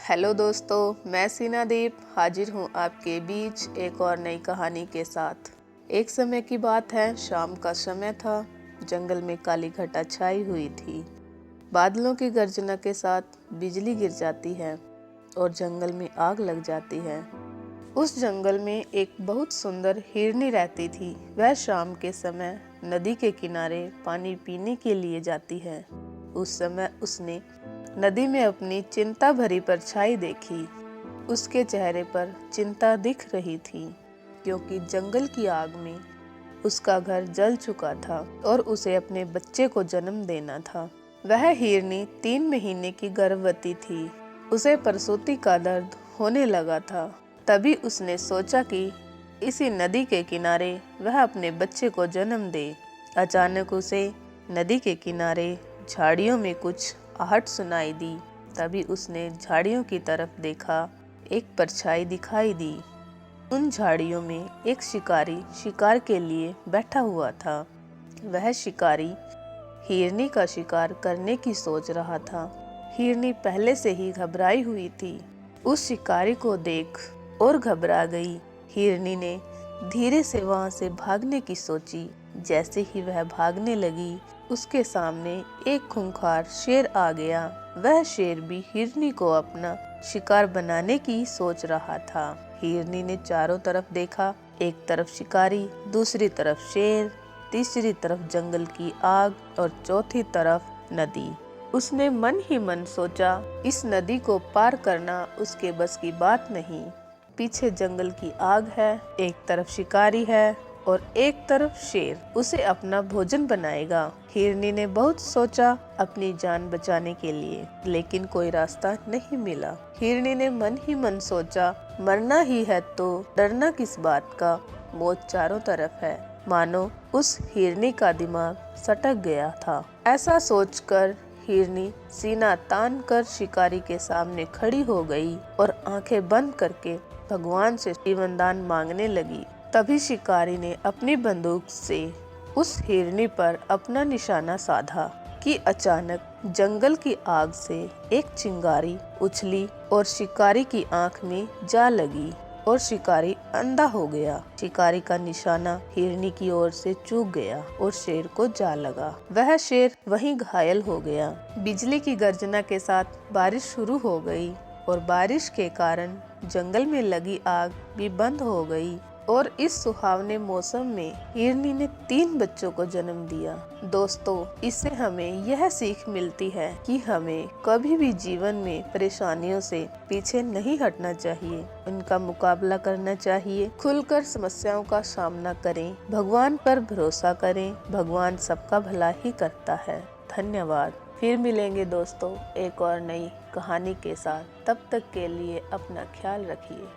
Hello दोस्तों, मैं सीनादीप हाजिर हूँ आपके बीच एक और नई कहानी के साथ। एक समय की बात है, शाम का समय था। जंगल में काली घटा छाई हुई थी। बादलों की गर्जना के साथ बिजली गिर जाती है और जंगल में आग लग जाती है। उस जंगल में एक बहुत सुंदर हिरनी रहती थी। वह शाम के समय नदी के किनारे पानी पीने के लिए जाती है। उस समय उसने नदी में अपनी चिंता भरी परछाई देखी। उसके चेहरे पर चिंता दिख रही थी, क्योंकि जंगल की आग में उसका घर जल चुका था और उसे अपने बच्चे को जन्म देना था। वह हिरनी 3 महीने की गर्भवती थी। उसे प्रसूति का दर्द होने लगा था। तभी उसने सोचा कि इसी नदी के किनारे वह अपने बच्चे को जन्म दे। अचानक उसे नदी के किनारे झाड़ियों में कुछ आहट सुनाई दी। तभी उसने झाड़ियों की तरफ देखा। एक परछाई दिखाई दी। उन झाड़ियों में एक शिकारी शिकार के लिए बैठा हुआ था। वह शिकारी हिरनी का शिकार करने की सोच रहा था। हिरनी पहले से ही घबराई हुई थी। उस शिकारी को देख और घबरा गई। हिरनी ने धीरे से वहां से भागने की सोची। जैसे ही वह भागने लगी, उसके सामने एक खूंखार शेर आ गया। वह शेर भी हिरनी को अपना शिकार बनाने की सोच रहा था। हिरनी ने चारों तरफ देखा। एक तरफ शिकारी, दूसरी तरफ शेर, तीसरी तरफ जंगल की आग और चौथी तरफ नदी। उसने मन ही मन सोचा, इस नदी को पार करना उसके बस की बात नहीं। पीछे जंगल की आग है, एक तरफ शिकारी है और एक तरफ शेर उसे अपना भोजन बनाएगा। हिरनी ने बहुत सोचा अपनी जान बचाने के लिए, लेकिन कोई रास्ता नहीं मिला। हिरनी ने मन ही मन सोचा, मरना ही है तो डरना किस बात का, मौत चारों तरफ है। मानो उस हिरनी का दिमाग सटक गया था। ऐसा सोचकर हिरनी सीना तान कर शिकारी के सामने खड़ी हो गई और आंखें बंद करके भगवान से जीवन दान मांगने लगी। तभी शिकारी ने अपनी बंदूक से उस हिरनी पर अपना निशाना साधा कि अचानक जंगल की आग से एक चिंगारी उछली और शिकारी की आंख में जा लगी और शिकारी अंधा हो गया। शिकारी का निशाना हिरनी की ओर से चूक गया और शेर को जा लगा। वह शेर वहीं घायल हो गया। बिजली की गर्जना के साथ बारिश शुरू हो गई और बारिश के कारण जंगल में लगी आग भी बंद हो गई। और इस सुहावने मौसम में हिरनी ने 3 बच्चों को जन्म दिया। दोस्तों, इससे हमें यह सीख मिलती है कि हमें कभी भी जीवन में परेशानियों से पीछे नहीं हटना चाहिए। उनका मुकाबला करना चाहिए। खुलकर समस्याओं का सामना करें। भगवान पर भरोसा करें। भगवान सबका भला ही करता है। धन्यवाद। फिर मिलेंगे दोस्तों एक और नई कहानी के साथ। तब तक के लिए अपना ख्याल रखिए।